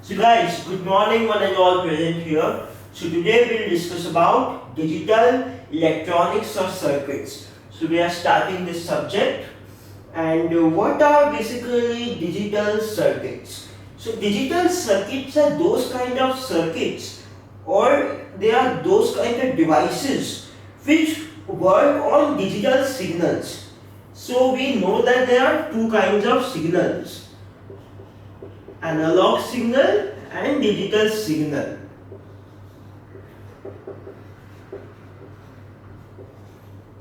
So guys, good morning one and all present here. So today we'll discuss about digital electronics or circuits. So we are starting this subject and what are basically digital circuits? So digital circuits are those kind of circuits or they are those kind of devices which work on digital signals. So we know that there are two kinds of signals, analog signal and digital signal.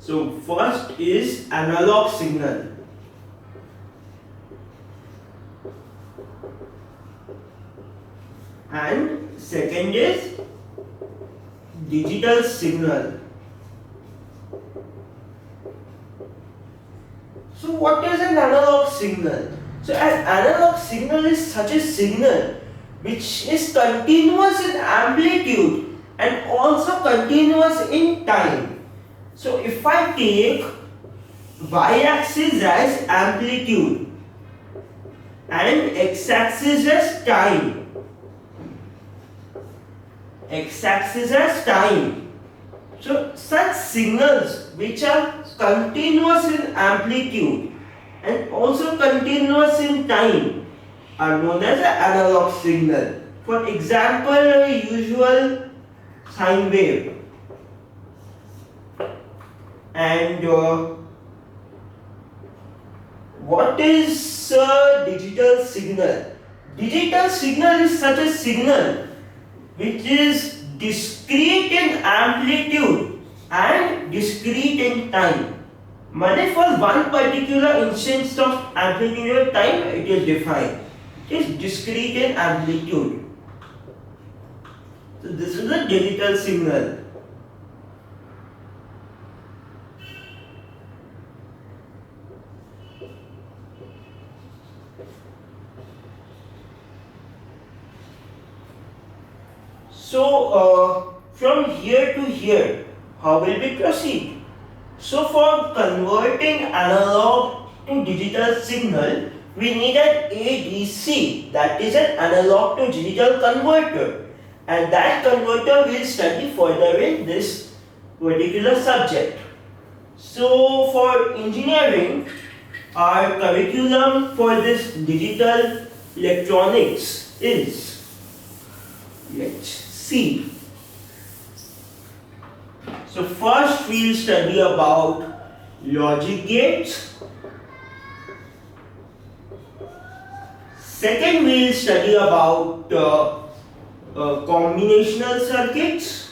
So first is analog signal. And second is digital signal. So what is an analog signal? So an analog signal is such a signal which is continuous in amplitude and also continuous in time. So if I take y-axis as amplitude and x-axis as time, so such signals which are continuous in amplitude and also continuous in time are known as an analog signal. For example, a usual sine wave. And what is a digital signal? Digital signal is such a signal which is discrete in amplitude and discrete in time. Meaning for one particular instance of amplitude or time it is defined. It is discrete in amplitude. So this is a digital signal. So from here to here, how will we proceed? So for converting analog to digital signal, we need an ADC, that is an analog to digital converter, and that converter we'll study further in this particular subject. So for engineering, our curriculum for this digital electronics is, let's see. So first we'll study about logic gates. Second we'll study about combinational circuits.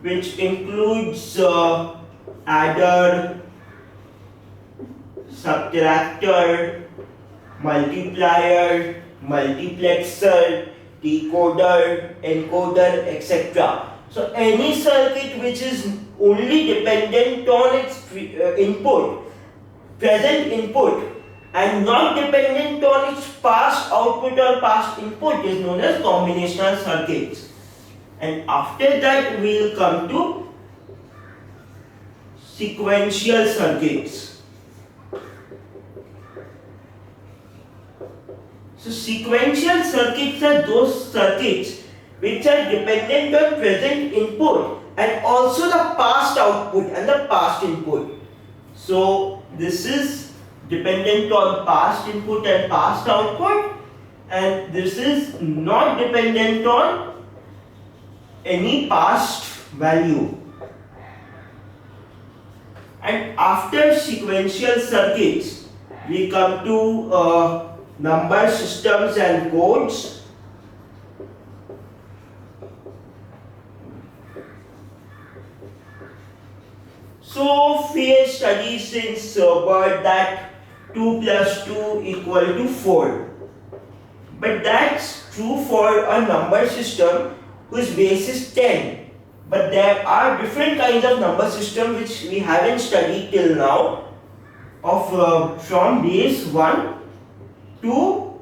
Which includes adder, subtractor, multiplier, multiplexer, decoder, encoder, etc. So any circuit which is only dependent on its present input and not dependent on its past output or past input is known as combinational circuits. And after that we will come to sequential circuits. So sequential circuits are those circuits which are dependent on present input and also the past output and the past input. So this is dependent on past input and past output, and this is not dependent on any past value. And after sequential circuits, we come to number systems and codes. So we have studied since birth that 2 plus 2 equal to 4. But that's true for a number system whose base is 10. But there are different kinds of number system which we haven't studied till now, of from base 1 to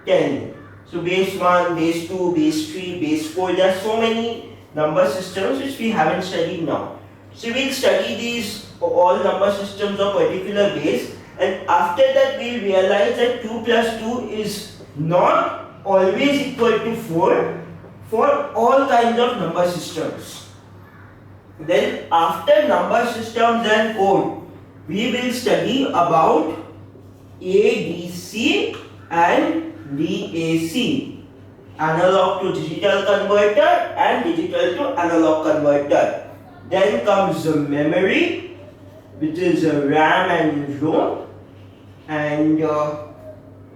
10. So base 1, base 2, base 3, base 4, there are so many number systems which we haven't studied now. So we'll study these all number systems of particular base, and after that we'll realize that 2 plus 2 is not always equal to 4 for all kinds of number systems. Then after number systems and code, we will study about ADC and DAC, analog to digital converter and digital to analog converter. Then comes the memory, which is RAM and ROM, and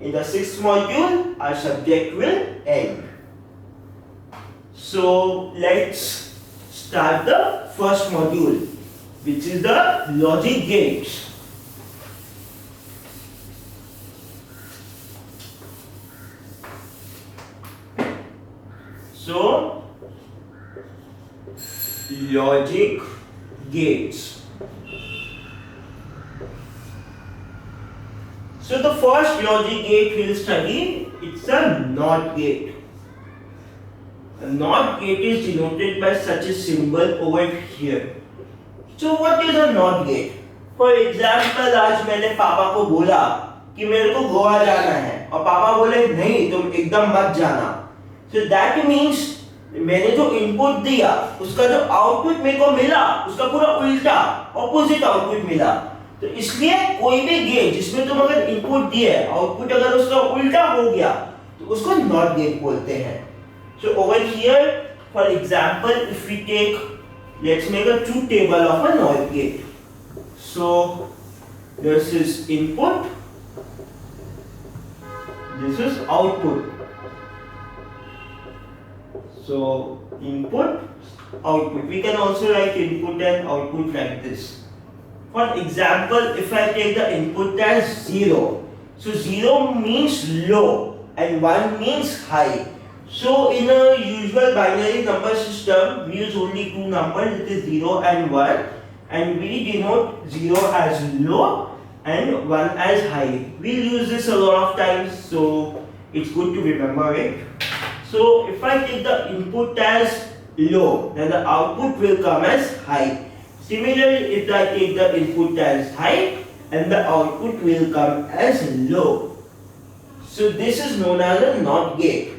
in the sixth module our subject will end. So let's start the first module, which is the logic gates. So logic gates. So the first logic gate we'll study, it's a NOT gate. A NOT gate is denoted by such a symbol over here. So what is a NOT gate? For example, आज मैंने पापा को बोला कि मेरे को गोवा जाना है और पापा बोले नहीं तुम एकदम मत जाना. So that means मैंने जो इनपुट दिया उसका जो आउटपुट मेरे को मिला उसका पूरा उल्टा ऑपोजिट आउटपुट मिला. तो इसलिए कोई भी गेट जिसमें तुम अगर इनपुट दिए आउटपुट अगर उसका उल्टा हो गया तो उसको नॉट गेट बोलते हैं. So over here, for example, if we take, let's make a truth table of a NOT gate. So this is input, this is output. So input, output. We can also write input and output like this. For example, if I take the input as 0, so 0 means low and 1 means high. So in a usual binary number system, we use only two numbers, it is 0 and 1, and we denote 0 as low and 1 as high. We'll use this a lot of times, so it's good to remember it. So if I take the input as low, then the output will come as high. Similarly, if I take the input as high, and the output will come as low. So this is known as a NOT gate.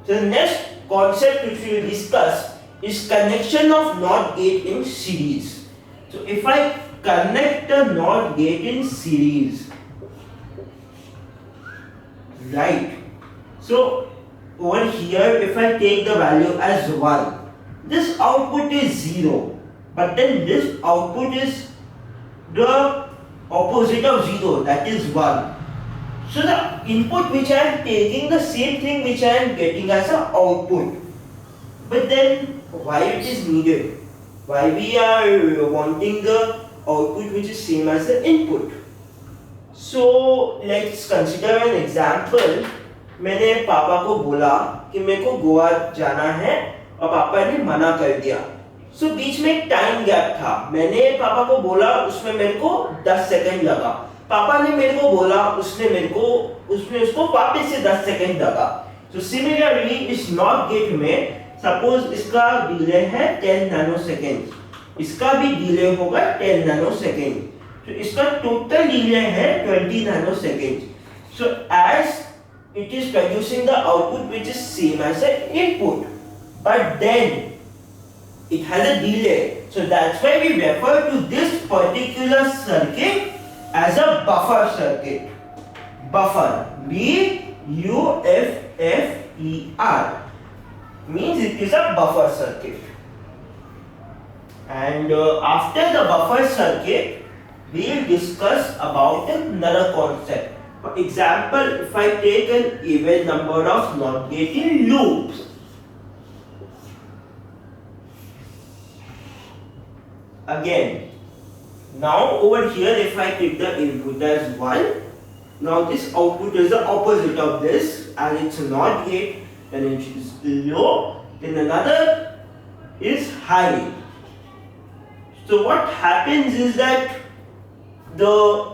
The next concept which we will discuss is connection of NOT gate in series. So if I connect the NOT gate in series, right? So over here, if I take the value as 1, this output is 0. But then this output is the opposite of 0, that is 1. So the input which I am taking, the same thing which I am getting as an output. But then why it is needed? Why we are wanting the output which is same as the input? So let's consider an example. मैंने पापा को बोला कि मेरे को गोवा जाना है और पापा ने मना कर दिया. So बीच में एक टाइम गैप था. मैंने पापा को बोला, उसमें मेरे को 10 सेकंड लगा. पापा ने मेरे को बोला, उसमें उसको वापस से 10 सेकंड लगा. So similarly इस NOT गेट में सपोज इसका डिले है 10 नैनोसेकंड, इसका भी डिले होगा 10 नैनोसेकंड. तो इसका टोटल डिले है 20 nanosecond. So as it is producing the output which is same as the input, but then it has a delay. So that's why we refer to this particular circuit as a buffer circuit. Buffer, B-U-F-F-E-R, means it is a buffer circuit. And after the buffer circuit, we will discuss about another concept. For example, if I take an even number of NOT gate in loops, again, now over here if I take the input as 1, now this output is the opposite of this, and it's a NOT gate, then it is low, then another is high. So what happens is that the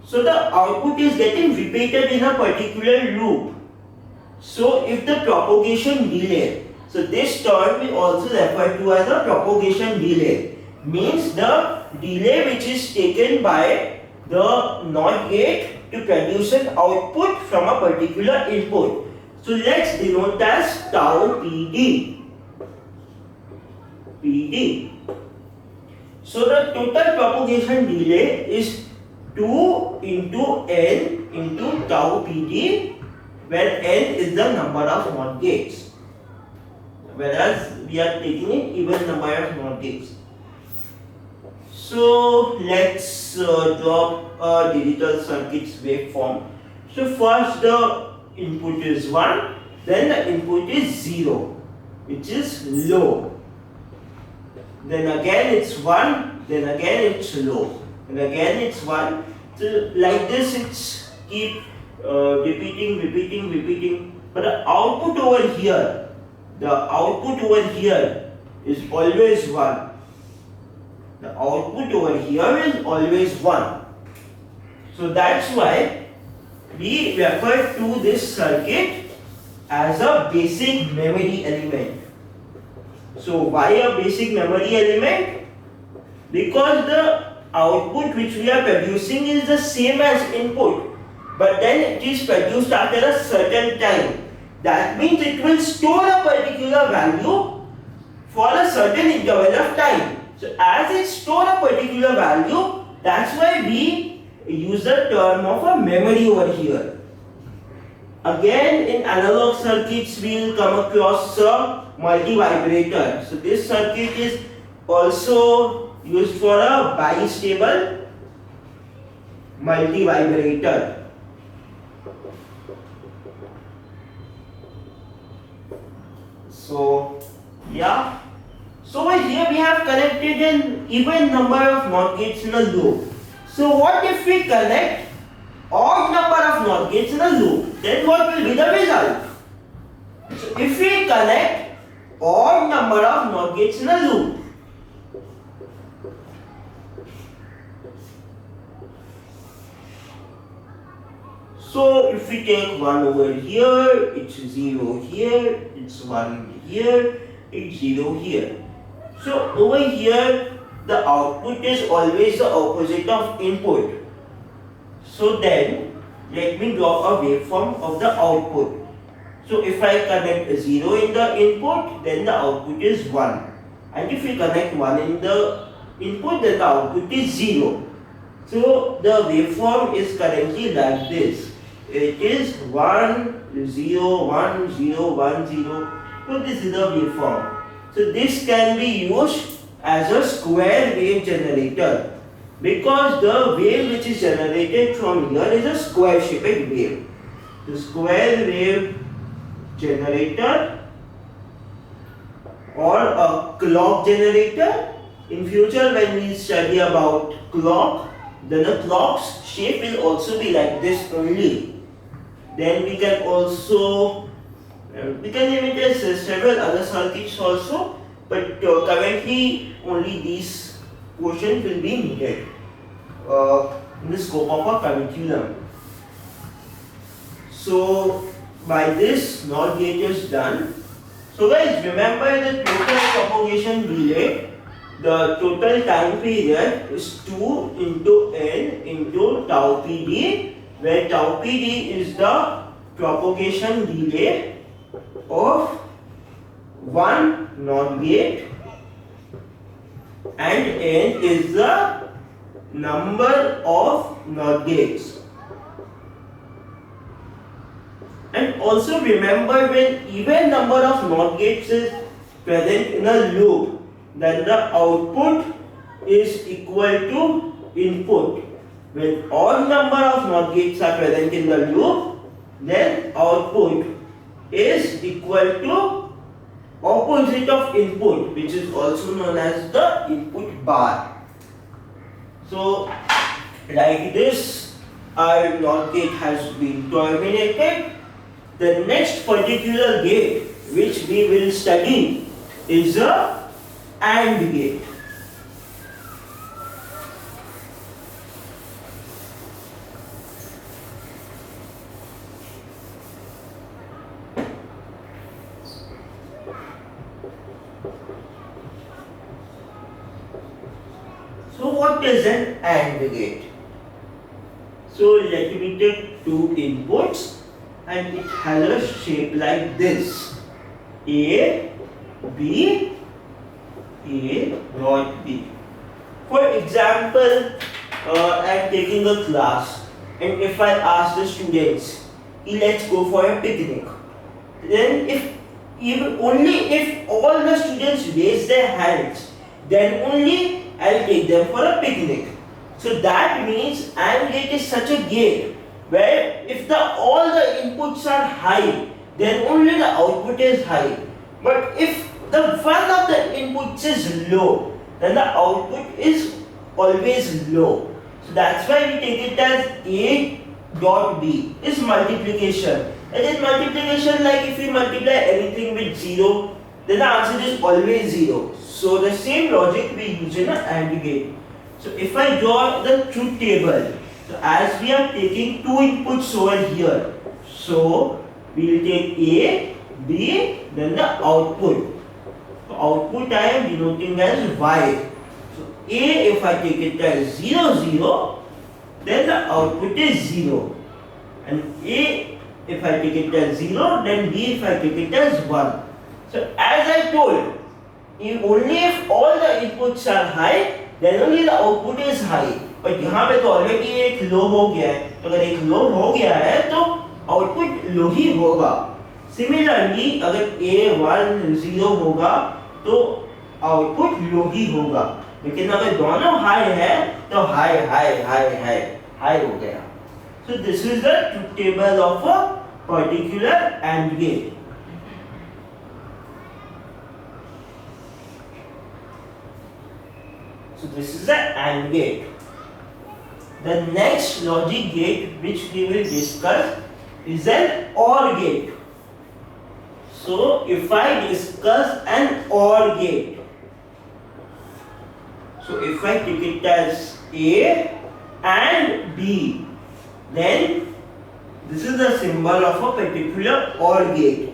so the output is getting repeated in a particular loop. So if the propagation delay So this term we also refer to as a propagation delay. Means the delay which is taken by the NOT gate to produce an output from a particular input. So let's denote as tau PD. PD. So the total propagation delay is 2 into n into tau PD, where n is the number of NOT gates, whereas we are taking an even number of NOT gates. So let's draw a digital circuit's waveform. So first the input is 1, then the input is 0, which is low. Then again it's 1, then again it's low, and again it's 1. So like this it's keep repeating. But the output over here, is always 1. The output over here is always 1. So that's why we refer to this circuit as a basic memory element. So why a basic memory element? Because the output which we are producing is the same as input, but then it is produced after a certain time. That means it will store a particular value for a certain interval of time. So as it stores a particular value, that's why we use the term of a memory over here. Again, in analog circuits, we will come across a multivibrator. So this circuit is also used for a bistable multivibrator. So yeah. So over here we have connected an even number of NOT gates in a loop. So what if we connect odd number of NOT gates in a loop? Then what will be the result? So if we connect odd number of NOT gates in a loop, so if we take 1 over here, it's 0 here, it's 1 here, it's 0 here. So over here the output is always the opposite of input. So then let me draw a waveform of the output. So if I connect 0 in the input, then the output is 1. And if we connect 1 in the input, then the output is 0. So the waveform is currently like this. It is 1, 0, 1, 0, 1, 0. So this is the waveform. So this can be used as a square wave generator, because the wave which is generated from here is a square shaped wave. The square wave generator or a clock generator. In future when we study about clock, then the clock's shape will also be like this only. Then we can also imitate several other circuits also, but currently only these portions will be needed in the scope of our curriculum. So by this NOT gate is done. So guys, remember the total propagation delay, the total time period is 2 into n into tau PD, where tau PD is the propagation delay of one NOT gate and n is the number of NOT gates. And also remember, when even number of NOT gates is present in a loop, then the output is equal to input. When odd number of NOT gates are present in the loop, then output is equal to opposite of input, which is also known as the input bar. So like this, our NOT gate has been terminated. The next particular gate which we will study is a AND gate. So what is an AND gate? So let me take two inputs and it has a shape like this. A, B, A dot B. For example, I am taking a class and if I ask the students, let's go for a picnic. Then only if all the students raise their hands, then only I'll take them for a picnic. So that means AND gate is such a gate where if all the inputs are high, then only the output is high. But if the one of the inputs is low, then the output is always low. So that's why we take it as A dot B is multiplication. And in multiplication, like if we multiply anything with 0, then the answer is always 0. So the same logic we use in an AND gate. So if I draw the truth table, so as we are taking two inputs over here, so we will take A, B, then the output. So output I am denoting as Y. So A, if I take it as 0, 0, then the output is 0. And A, if I take it as 0, then B, if I take it as 1. So as I told, only if all the inputs are high, then only the output is high. But यहाँ पे तो already एक लो हो गया है, तो अगर एक लो हो गया है तो आउटपुट लो ही होगा. सिमिलरली अगर A1 0 होगा तो आउटपुट लो ही होगा. लेकिन अगर दोनों हाई है तो high high high high high हो गया. So this is the truth table of a particular AND gate. So this is the AND gate. The next logic gate which we will discuss is an OR gate. So if I discuss an OR gate, so if I take it as A and B, then this is the symbol of a particular OR gate.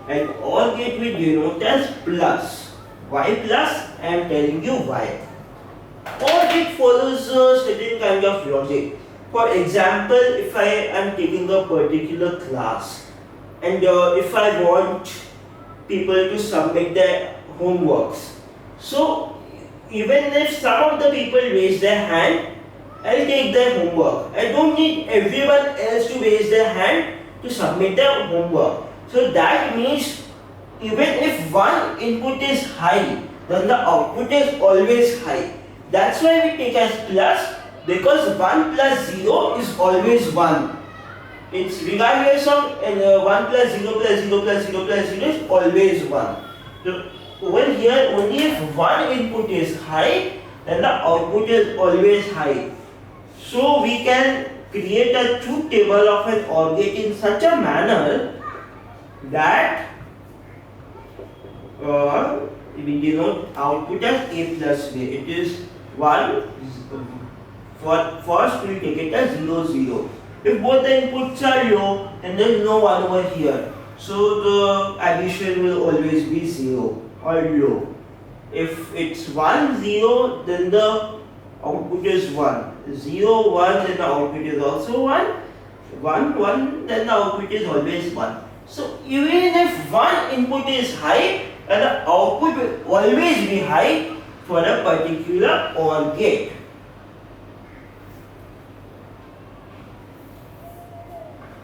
And OR gate we denote as plus. Why plus? I am telling you why. OR gate follows a certain kind of logic. For example, if I am taking a particular class and if I want people to submit their homeworks, so even if some of the people raise their hand, I'll take their homework. I don't need everyone else to raise their hand to submit their homework. So that means even if one input is high, then the output is always high. That's why we take as plus, because 1 plus 0 is always 1. It's regardless of 1 plus 0 plus 0 plus 0 plus 0 is always 1. So over here, only if one input is high, then the output is always high. So we can create a truth table of an OR gate in such a manner that we denote output as A plus B. It is 1. First we take it as 0, 0. If both the inputs are low, then there is no 1 over here. So the addition will always be 0 or low. If it's 1, 0, then the output is 1. 0, 1, then the output is also 1. 1, 1, then the output is always 1. So even if one input is high, then the output will always be high for a particular OR gate.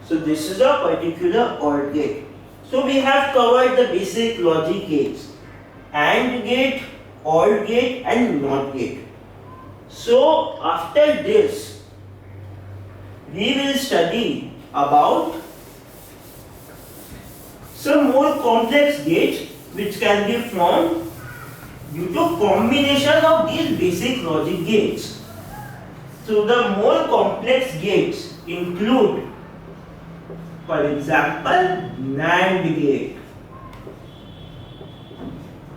So this is a particular OR gate. So we have covered the basic logic gates: AND gate, OR gate and NOT gate. So after this, we will study about some more complex gates which can be formed due to combination of these basic logic gates. So the more complex gates include, for example, NAND gate.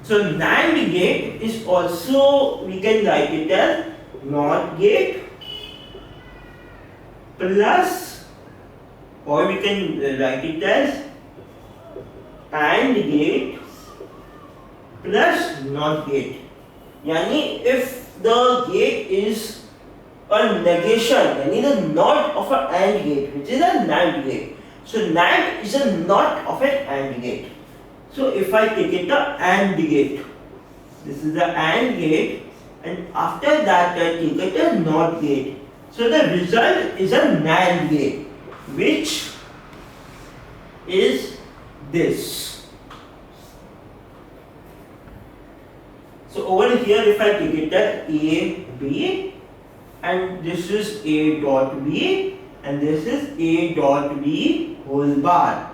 So NAND gate is also, we can write it as NOT gate plus, or we can write it as AND gate plus NOT gate. Yani if the gate is a negation, meaning the not of an AND gate, which is a NAND gate. So NAND is a not of an AND gate. So if I take it the AND gate, this is the AND gate, and after that I take it a NOT gate. So the result is a NAND gate, which is this. So over here, if I take it as A, B, and this is A dot B, and this is A dot B whole bar.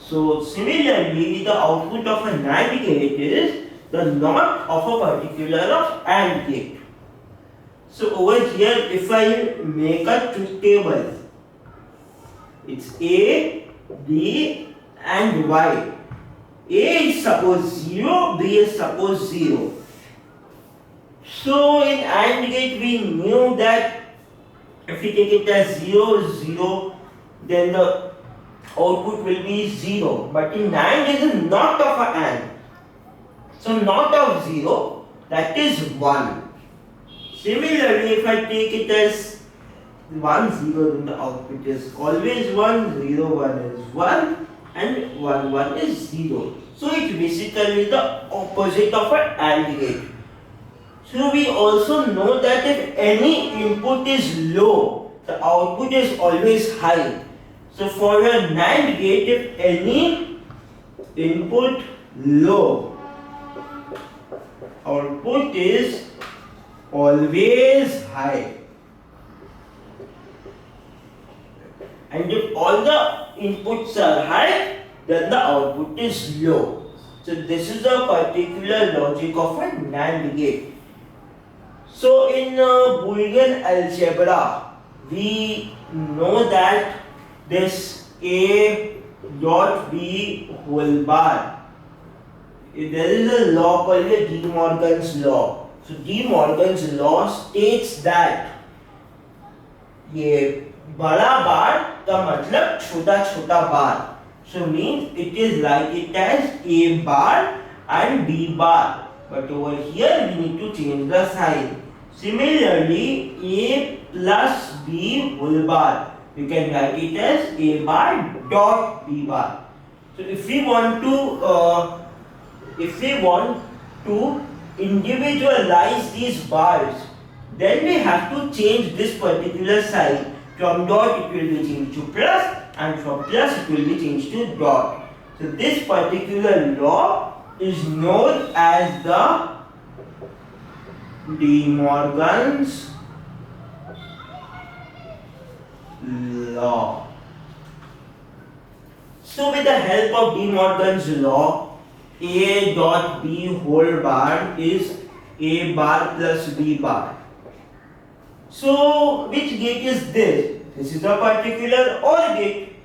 So similarly, the output of a NAND gate is the NOT of a particular of AND gate. So over here, if I make a truth table, it's A, B, and Y. A is suppose 0, B is suppose 0. So in AND gate we knew that if we take it as 0, 0, then the output will be 0. But in NAND it is not of a AND. So not of 0, that is 1. Similarly, if I take it as 1, 0, then the output is always 1, 0, 1 is 1, and 1, 1 is 0. So it's basically the opposite of an AND gate. So we also know that if any input is low, the output is always high. So for a NAND gate, if any input low, output is always high. And if all the inputs are high, then the output is low. So this is a particular logic of a NAND gate. So in Boolean algebra, we know that this A dot B whole bar, there is a law called the De Morgan's law. So De Morgan's law states that ये बड़ा बार का मतलब छोटा छोटा बार. So means it is like it as A bar and B bar. But over here we need to change the sign. Similarly, A plus B whole bar, you can write it as A bar dot B bar. So if we want to individualize these bars, then we have to change this particular sign. From dot it will be changed to plus, and from plus it will be changed to dot. So this particular law is known as the De Morgan's law. So with the help of De Morgan's law, A dot B whole bar is A bar plus B bar. So which gate is this? This is a particular OR gate.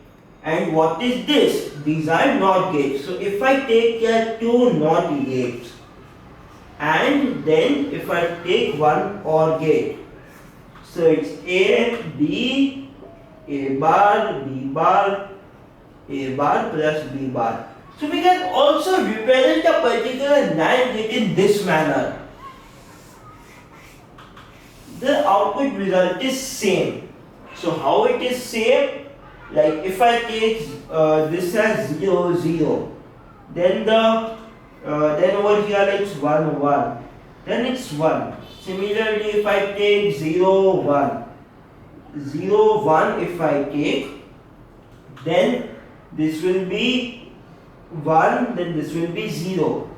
And what is this? These are NOT gates. So if I take here two NOT gates, and then if I take one OR gate, so it's A, B, A bar, B bar, A bar plus B bar. So we can also represent a particular NAND gate in this manner. The output result is same. So how it is same? Like if I take this as 0, 0, then then over here it's 1, 1, then it's 1. Similarly, if I take 0, 1, 0, 1 if I take, then this will be 1, then this will be 0,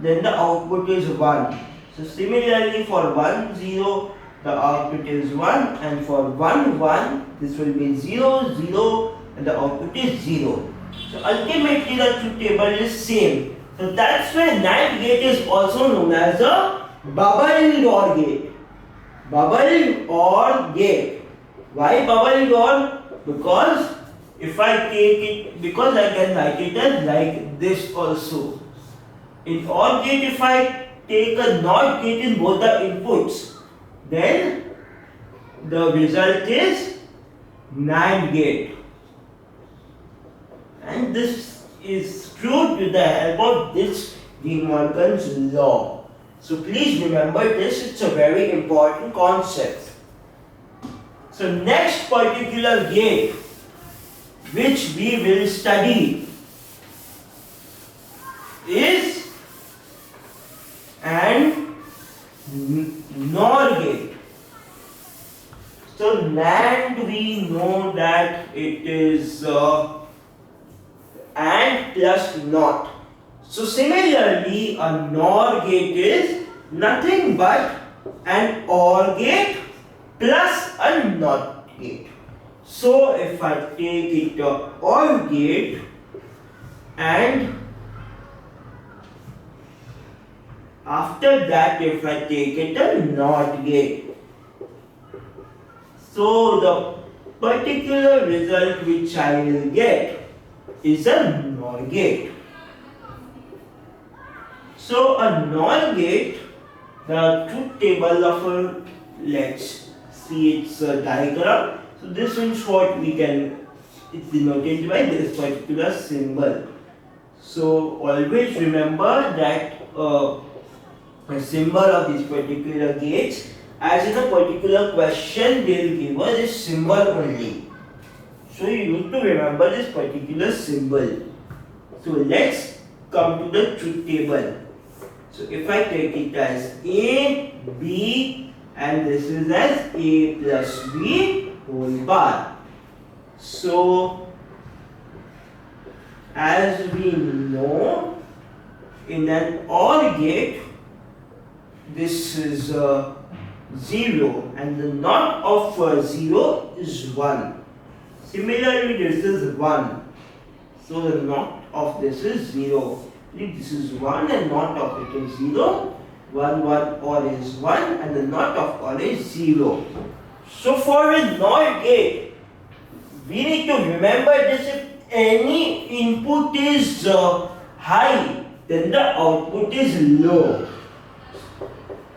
then the output is 1. So similarly for 1, 0, the output is 1, and for 1, 1, this will be 0, 0, and the output is 0. So ultimately the truth table is same. So that's why NAND gate is also known as a bubble OR gate. Bubble OR gate. Why bubble OR? Because if I take it, because I can write it as like this also. In OR gate, if I take a NOT gate in both the inputs, then the result is NAND gate. And this is proved with the help of this De Morgan's law. So please remember this, it's a very important concept. So next particular gate which we will study is an NOR gate. So NAND, we know that it is AND plus NOT. So similarly, a NOR gate is nothing but an OR gate plus a NOT gate. So if I take it a OR gate and after that if I take it a NOT gate, so the particular result which I will get is a NOR gate. So a NOR gate, the truth table of a, let's see its diagram. So this is what we can, it's denoted by this particular symbol. So always remember that a symbol of this particular gates, as in a particular question they will give us this symbol only. So you need to remember this particular symbol. So let's come to the truth table. So if I take it as A, B and this is as A plus B whole bar. So as we know, in an OR gate this is 0 and the NOT of 0 is 1. Similarly this is 1. So the NOT of this is 0. This is 1 and NOT of it is 0. 1, 1, OR is 1 and the NOT of OR is 0. So for a NOR gate, we need to remember this: if any input is high, then the output is low.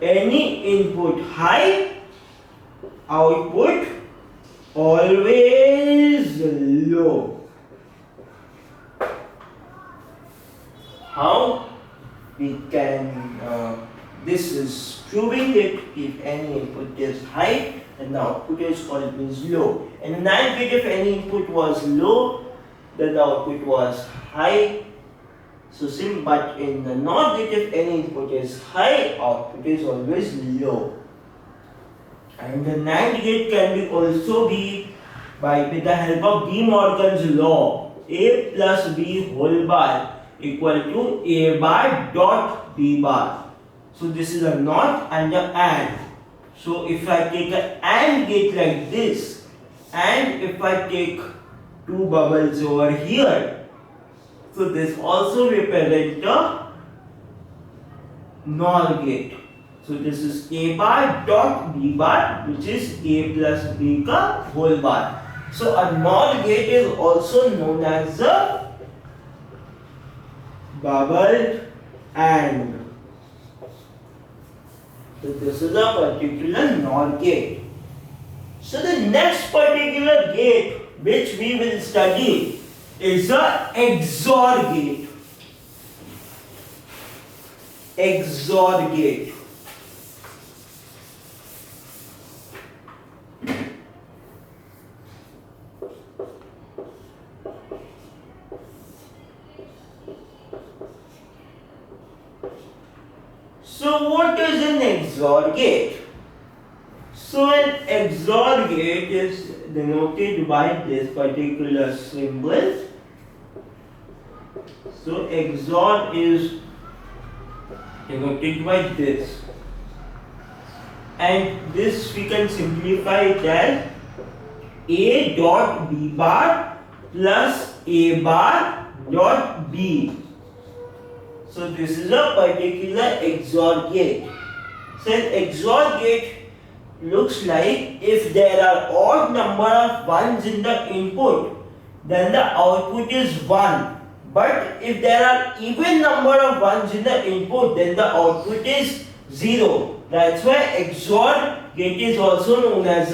Any input high, output always low. How we can, this is proving it: if any input is high, then the output is always low. In a NAND gate, if any input was low, then the output was high. So but in the NOT gate, if any input is high, output is always low. And the NAND gate can be also be with the help of De Morgan's law: A plus B whole bar equal to A bar dot B bar. So this is a NOT and a AND. So if I take an AND gate like this, and if I take two bubbles over here, so this also represents a NOR gate. So this is A bar dot B bar, which is A plus B ka whole bar. So a NOR gate is also known as a bubbled AND. So this is a particular NOR gate. So the next particular gate which we will study is a XOR gate. XOR gate. So what is an XOR gate? So an XOR gate is denoted by this particular symbol. So XOR is denoted by this, and this we can simplify it as A dot B bar plus A bar dot B. So this is a particular XOR gate. So an XOR gate looks like, if there are odd number of ones in the input, then the output is 1. But if there are even number of ones in the input, then the output is 0. That's why XOR gate is also known as a